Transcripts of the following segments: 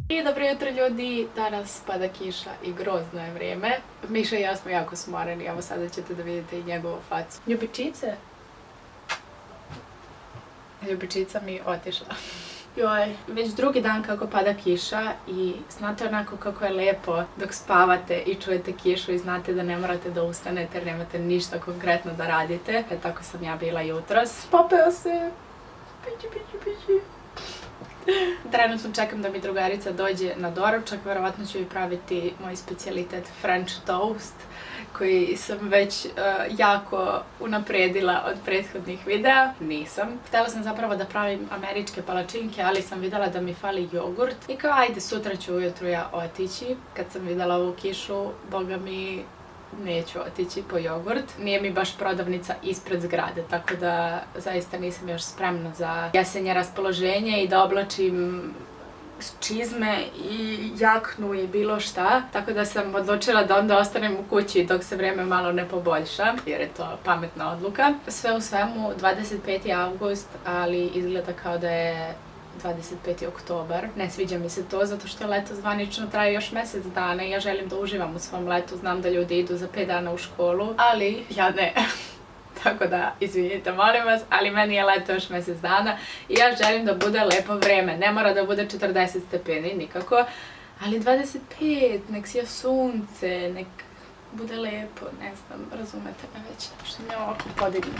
I dobro jutro ljudi, danas pada kiša i grozno je vrijeme. Miša i ja smo jako smoreni, evo sada ćete da vidite i njegovu facu. Ljubičice? Ljubičica mi otišla. Joj, već drugi dan kako pada kiša i znate onako kako je lijepo dok spavate i čujete kišu i znate da ne morate da ustanete jer nemate ništa konkretno da radite. Tako sam ja bila jutros. Popeo se! Pići. Trenutno čekam da mi drugarica dođe na doručak, verovatno ću joj praviti moj specijalitet French toast koji sam već jako unapredila od prethodnih videa. Nisam. Htjela sam zapravo da pravim američke palačinke, ali sam vidjela da mi fali jogurt i kao ajde sutra ću ujutru ja otići. Kad sam vidjela ovu kišu, boga mi neću otići po jogurt. Nije mi baš prodavnica ispred zgrade, tako da zaista nisam još spremna za jesenje raspoloženje i da oblačim čizme i jaknu i bilo šta. Tako da sam odlučila da onda ostanem u kući dok se vrijeme malo ne poboljša, jer je to pametna odluka. Sve u svemu 25. avgust, ali izgleda kao da je 25. oktobar. Ne sviđa mi se to zato što leto zvanično traje još mjesec dana i ja želim da uživam u svom letu. Znam da ljudi idu za 5 dana u školu, ali ja ne. Tako da, izvinite, molim vas, ali meni je leto još mjesec dana i ja želim da bude lepo vrijeme. Ne mora da bude 40 stepeni, nikako, ali 25, nek sija sunce, nek bude lepo, ne znam, razumete me već, što me ovako podignu.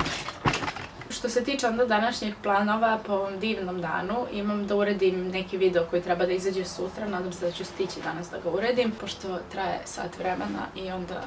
Što se tiče onda današnjih planova po ovom divnom danu, imam da uredim neki video koji treba da izađe sutra, nadam se da ću stići danas da ga uredim, pošto traje sat vremena i onda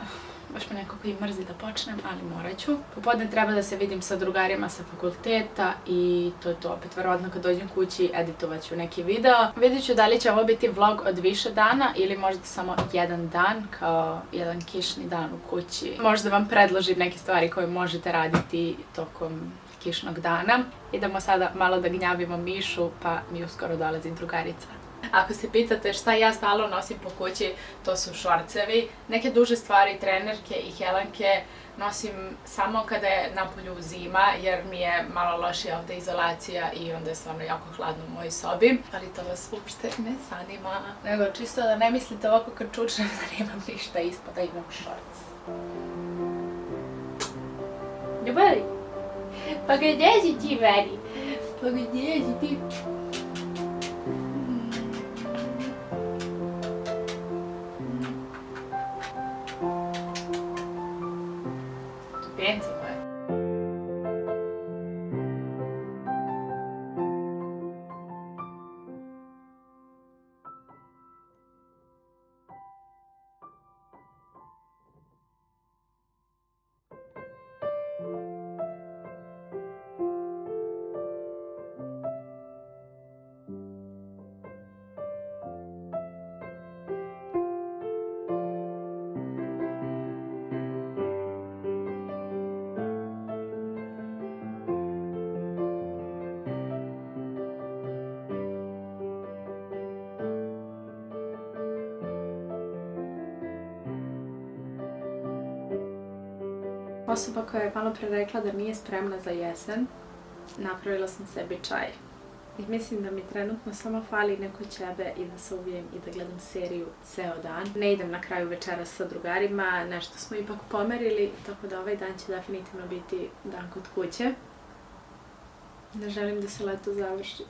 baš me nekako i mrzi da počnem, ali morat ću. Popodne treba da se vidim sa drugarima sa fakulteta i to je to. Opet, verovatno kad dođem kući editovat ću neki video. Vidjet ću da li će ovo biti vlog od više dana ili možda samo jedan dan, kao jedan kišni dan u kući. Možda vam predložim neke stvari koje možete raditi tokom kišnog dana. Idemo sada malo da gnjavimo Mišu, pa mi uskoro dolazi drugarica. Ako se pitate šta ja stalno nosim po kući, to su šorcevi. Neke duže stvari, trenerke i helanke nosim samo kada je napolju zima, jer mi je malo lošija ovdje izolacija i onda je stvarno jako hladno u mojoj sobi. Ali to vas uopšte ne zanima. Nego čisto da ne mislite ovako kad čučnem da nemam ništa ispod, da imam šorc. Ljubavi? Pa gdje si ti meni? Pa gdje si ti? Fancy moje. Osoba koja je malo pre rekla da nije spremna za jesen, napravila sam sebi čaj. I mislim da mi trenutno samo fali neko ćebe i da se uvijem i da gledam seriju ceo dan. Ne idem na kraju večera sa drugarima, nešto smo ipak pomerili, tako da ovaj dan će definitivno biti dan kod kuće. Ne želim da se leto završi.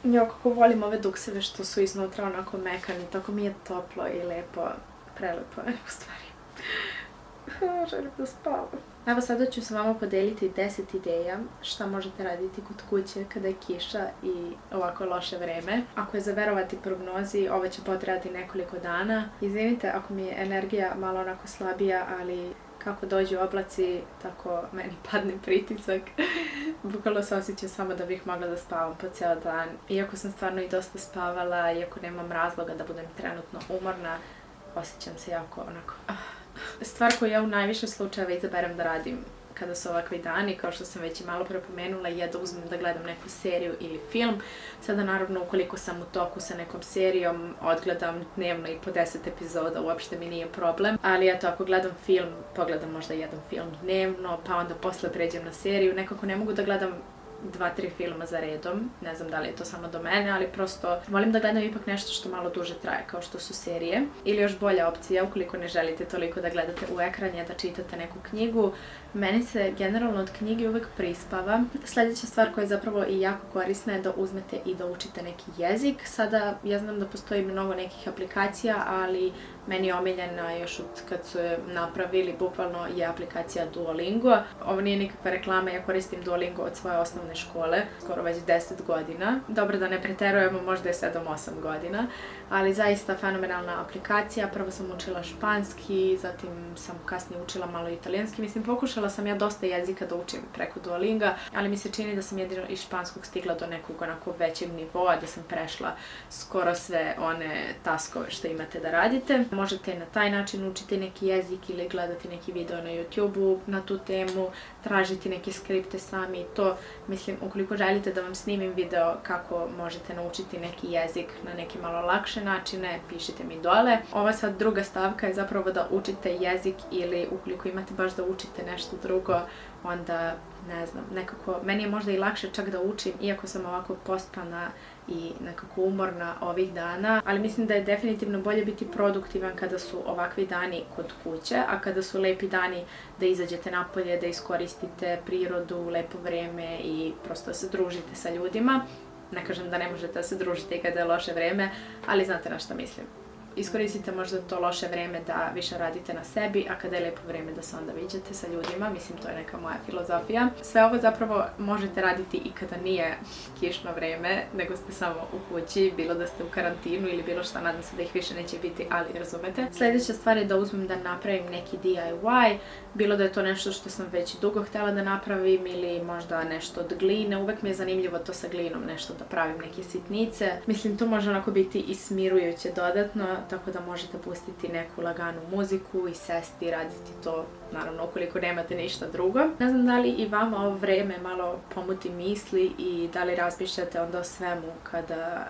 Ja kako volim ove dukseve što su iznutra onako mekani, tako mi je toplo i lepo, prelepo je u stvari. Želim da spavam. Evo sada ću s vama podeliti 10 ideja šta možete raditi kod kuće kada je kiša i ovako loše vreme. Ako je za verovati prognozi, ovo će potrajati nekoliko dana. Izvinite ako mi je energija malo onako slabija, ali kako dođu oblaci, tako meni padne pritisak. Bukvalno se osjeća samo da bih mogla da spavam po ceo dan. Iako sam stvarno i dosta spavala, iako nemam razloga da budem trenutno umorna, osjećam se jako onako... Stvar koju ja u najviše slučajeva izaberem da radim kada su ovakvi dani, kao što sam već i malo prepomenula, je da uzmem da gledam neku seriju ili film. Sada naravno ukoliko sam u toku sa nekom serijom, odgledam dnevno i po 10 epizoda, uopšte mi nije problem. Ali eto, ako gledam film, pogledam možda jedan film dnevno, pa onda posle pređem na seriju. Nekako ne mogu da gledam 2-3 filma za redom. Ne znam da li je to samo do mene, ali prosto volim da gledam ipak nešto što malo duže traje, kao što su serije. Ili još bolja opcija, ukoliko ne želite toliko da gledate u ekran, je da čitate neku knjigu. Meni se generalno od knjige uvek prispava. Sljedeća stvar koja je zapravo i jako korisna je da uzmete i da učite neki jezik. Sada ja znam da postoji mnogo nekih aplikacija, ali meni je omiljena još od kad su je napravili, bukvalno je aplikacija Duolingo. Ovo nije nikakva reklama, ja koristim Duolingo od svoje osnovne škole, skoro već 10 godina. Dobro da ne preterujemo, možda je 7-8 godina, ali zaista fenomenalna aplikacija. Prvo sam učila španski, zatim sam kasnije učila malo italijanski. Mislim, pokušala sam ja dosta jezika da učim preko Duolinga, ali mi se čini da sam jedino iz španskog stigla do nekog onako većeg nivoa, da sam prešla skoro sve one taskove što imate da radite. Možete na taj način učiti neki jezik ili gledati neki video na YouTube-u na tu temu, tražiti neke skripte sami. To, mislim, ukoliko želite da vam snimim video kako možete naučiti neki jezik na neke malo lakše načine, pišite mi dole. Ova sad druga stavka je zapravo da učite jezik ili ukoliko imate baš da učite nešto drugo, onda, ne znam, nekako, meni je možda i lakše čak da učim, iako sam ovako pospana i nekako umorna ovih dana, ali mislim da je definitivno bolje biti produktivan kada su ovakvi dani kod kuće, a kada su lepi dani da izađete napolje, da iskoristite prirodu, lepo vreme i prosto se družite sa ljudima. Ne kažem da ne možete da se družite i kada je loše vreme, ali znate na šta mislim. Iskoristite možda to loše vreme da više radite na sebi, a kada je lepo vreme da se onda viđate sa ljudima. Mislim, to je neka moja filozofija. Sve ovo zapravo možete raditi i kada nije kišno vreme, nego ste samo u kući, bilo da ste u karantinu ili bilo šta, nadam se da ih više neće biti, ali razumete. Sljedeća stvar je da uzmem da napravim neki DIY, bilo da je to nešto što sam već dugo htjela da napravim ili možda nešto od gline. Uvek mi je zanimljivo to sa glinom, nešto da pravim neke sitnice. Mislim, to može onako biti i smirujuće dodatno, tako da možete pustiti neku laganu muziku i sesti i raditi to, naravno, ukoliko nemate ništa drugo. Ne znam da li i vama ovo vreme malo pomuti misli i da li razmišljate onda o svemu kada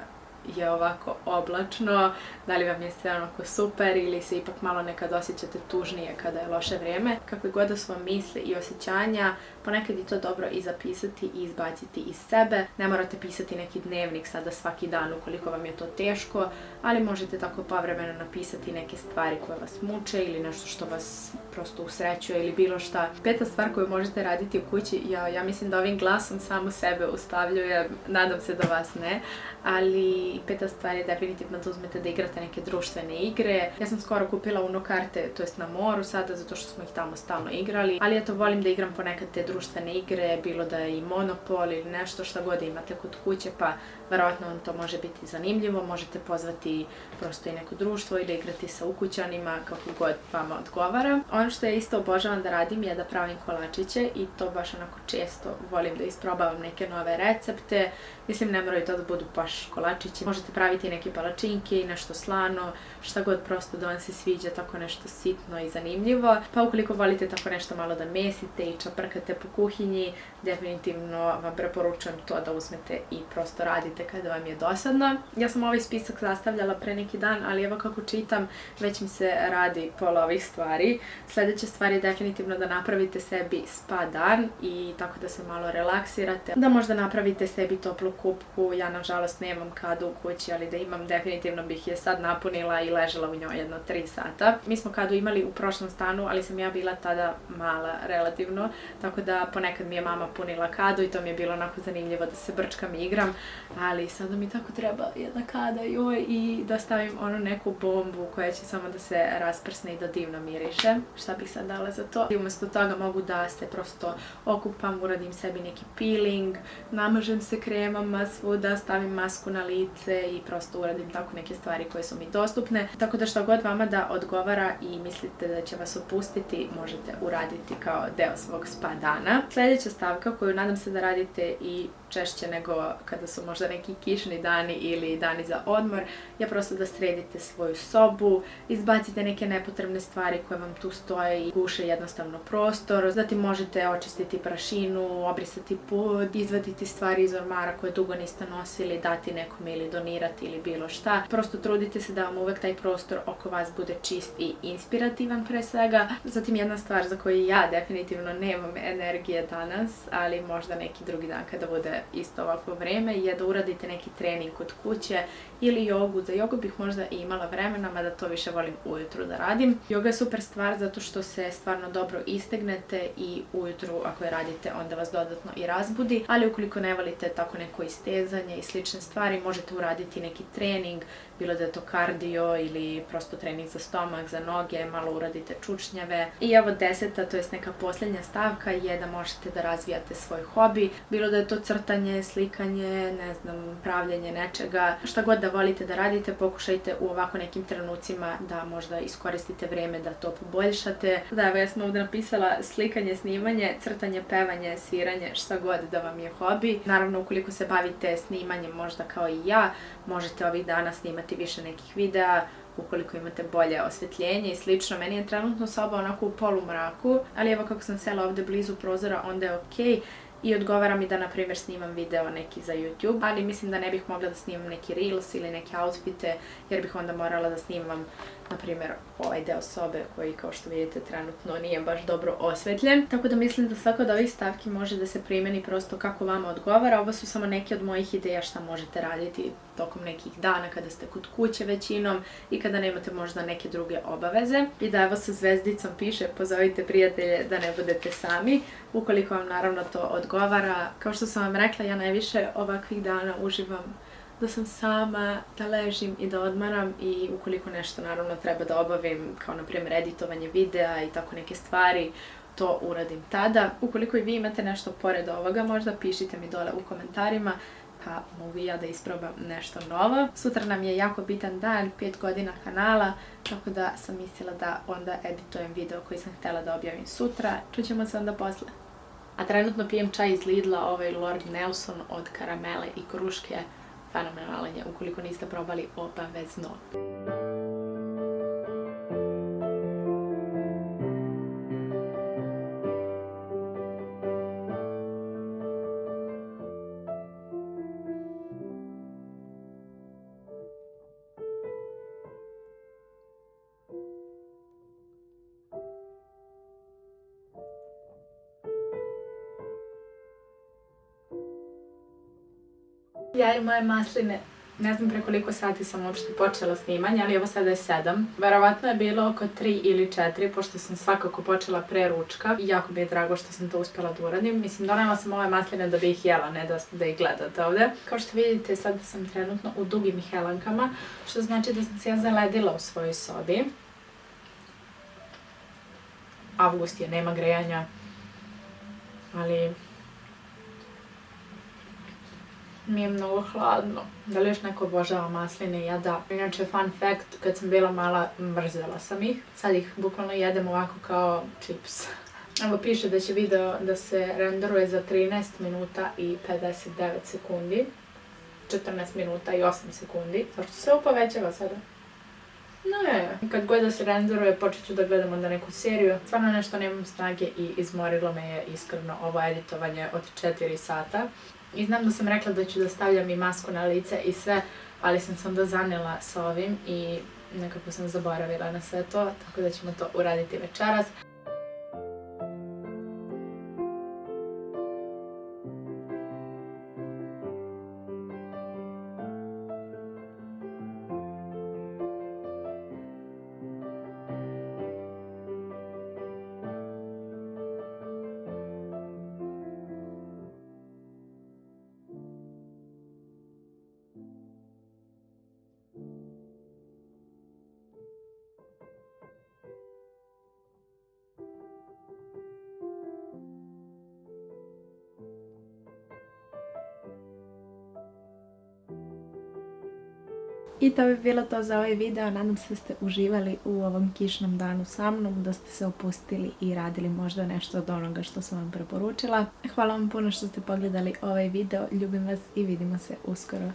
je ovako oblačno, da li vam je sve onako super ili se ipak malo nekad osjećate tužnije kada je loše vrijeme. Kakve god da su vam misli i osjećanja, ponekad je to dobro i zapisati i izbaciti iz sebe. Ne morate pisati neki dnevnik sada svaki dan ukoliko vam je to teško, ali možete tako povremeno napisati neke stvari koje vas muče ili nešto što vas prosto usrećuje ili bilo šta. Peta stvar koju možete raditi u kući, ja mislim da ovim glasom samu sebe uspavljujem, nadam se da vas ne, ali peta stvar je definitivno da uzmete da igrate neke društvene igre. Ja sam skoro kupila Uno karte, to jest na moru sada, zato što smo ih tamo stalno igrali, ali eto, volim da igram ponekad te društvene igre, bilo da je i Monopol ili nešto šta god imate kod kuće, pa verovatno vam to može biti zanimljivo. Možete pozvati prosto i neko društvo ili igrati sa ukućanima, kako god vama odgovara. Ono što ja isto obožavam da radim je da pravim kolačiće i to baš onako često volim da isprobavam neke nove recepte. Mislim, ne moraju to da budu baš kolačići. Možete praviti neke palačinke i nešto slano, šta god prosto da vam se sviđa, tako nešto sitno i zanimljivo. Pa ukoliko volite tako nešto malo da mesite i čaprkate po kuhinji, definitivno vam preporučujem to da uzmete i prosto radite kada vam je dosadno. Ja sam ovaj spisak sastavljala pre neki dan, ali evo kako čitam, već mi se radi pola ovih stvari. Sljedeća stvar je definitivno da napravite sebi spa dan i tako da se malo relaksirate. Da možda napravite sebi toplu kupku. Ja nažalost nemam kadu u kući, ali da imam, definitivno bih je sad napunila i ležala u njoj jedno 3 sata. Mi smo kadu imali u prošlom stanu, ali sam ja bila tada mala relativno, tako da ponekad mi je mama punila kadu i to mi je bilo onako zanimljivo da se brčkam i igram, ali sada mi tako treba jedna kada i da stavim onu neku bombu koja će samo da se rasprsne i da divno miriše. Šta bih sad dala za to? I umjesto toga mogu da se prosto okupam, uradim sebi neki peeling, namažem se kremama svuda, stavim masku na lice i prosto uradim tako neke stvari koje su mi dostupne. Tako da šta god vama da odgovara i mislite da će vas opustiti, možete uraditi kao deo svog spa dana. Sljedeća stavka koju nadam se da radite i češće nego kada su možda neki kišni dani ili dani za odmor, je prosto da sredite svoju sobu, izbacite neke nepotrebne stvari koje vam tu stoje i guše jednostavno prostor. Zatim možete očistiti prašinu, obrisati pod, izvaditi stvari iz ormara koje dugo niste nosili, dati nekome ili donirati ili bilo šta. Prosto trudite se da vam uvek taj prostor oko vas bude čist i inspirativan pre svega. Zatim jedna stvar za koju ja definitivno nemam energije danas, ali možda neki drugi dan kada bude isto ovako vreme, je da uradite neki trening kod kuće ili jogu. Za jogu bih možda i imala vremena, mada to više volim ujutru da radim. Joga je super stvar zato što se stvarno dobro istegnete i ujutru ako je radite onda vas dodatno i razbudi, ali ukoliko ne volite tako neko istezanje i slične stvari, možete uraditi neki trening, bilo da je to kardio ili prosto trening za stomak, za noge, malo uradite čučnjave. I evo 10. to jest neka posljednja stavka je da možete da razvijate svoj hobi, bilo da je to crtanje, slikanje, ne znam, pravljenje nečega, šta god da volite da radite, pokušajte u ovako nekim trenucima da možda iskoristite vreme da to poboljšate. Da, evo ja sam ovdje napisala slikanje, snimanje, crtanje, pevanje, sviranje, šta god da vam je hobi. Naravno, ukoliko se bavite snimanjem možda kao i ja, možete ovih dana snimati više nekih videa, ukoliko imate bolje osvetljenje i slično. Meni je trenutno soba onako u polumraku, ali evo kako sam sela ovdje blizu prozora, onda je okej. I odgovara mi da, na primjer, snimam video neki za YouTube, ali mislim da ne bih mogla da snimam neki reels ili neke outfite, jer bih onda morala da snimam, na primjer, ovaj deo sobe koji, kao što vidite, trenutno nije baš dobro osvetljen. Tako da mislim da svaka od ovih stavki može da se primeni prosto kako vama odgovara. Ovo su samo neke od mojih ideja šta možete raditi tokom nekih dana kada ste kod kuće većinom i kada nemate možda neke druge obaveze. I da, evo sa zvezdicom piše pozovite prijatelje da ne budete sami, ukoliko vam naravno to odgovara. Kao što sam vam rekla, ja najviše ovakvih dana uživam da sam sama, da ležim i da odmaram i ukoliko nešto naravno treba da obavim, kao na primjer editovanje videa i tako neke stvari, to uradim tada. Ukoliko i vi imate nešto pored ovoga, možda pišite mi dole u komentarima, pa mogu ja da isprobam nešto novo. Sutra nam je jako bitan dan, 5 godina kanala, tako da sam mislila da onda editujem video koji sam htjela da objavim sutra. Čućemo se onda posle. A trenutno pijem čaj iz Lidla, ovaj Lord Nelson od karamele i kruške. Fenomenalan je, ukoliko niste probali, obavezno. Ja i moje masline, ne znam pre koliko sati sam uopšte počela snimanje, ali evo sada je 7. Verovatno je bilo oko 3 ili 4, pošto sam svakako počela pre ručka. I jako mi je drago što sam to uspjela da uradim. Mislim, donela sam ove masline da bi ih jela, ne da ih gledate ovdje. Kao što vidite, sada sam trenutno u dugim helankama, što znači da sam se ja zaledila u svojoj sobi. Avgust je, nema grejanja, ali mi je mnogo hladno. Da li još neko obožava masline? Ja da. Inače, fun fact, kad sam bila mala, mrzela sam ih. Sad ih bukvalno jedem ovako kao čips. Evo piše da će video da se renderuje za 13 minuta i 59 sekundi. 14 minuta i 8 sekundi. Zašto se ovo povećava sada? Ne, kad god da se renderuje, počet ću da gledam onda neku seriju. Stvarno nešto nemam snage i izmorilo me je iskreno ovo editovanje od 4 sata. I znam da sam rekla da ću da stavljam i masku na lice i sve, ali sam se onda zanela sa ovim i nekako sam zaboravila na sve to, tako da ćemo to uraditi večeras. I to bi bilo to za ovaj video. Nadam se da ste uživali u ovom kišnom danu sa mnom, da ste se opustili i radili možda nešto od onoga što sam vam preporučila. Hvala vam puno što ste pogledali ovaj video. Ljubim vas i vidimo se uskoro.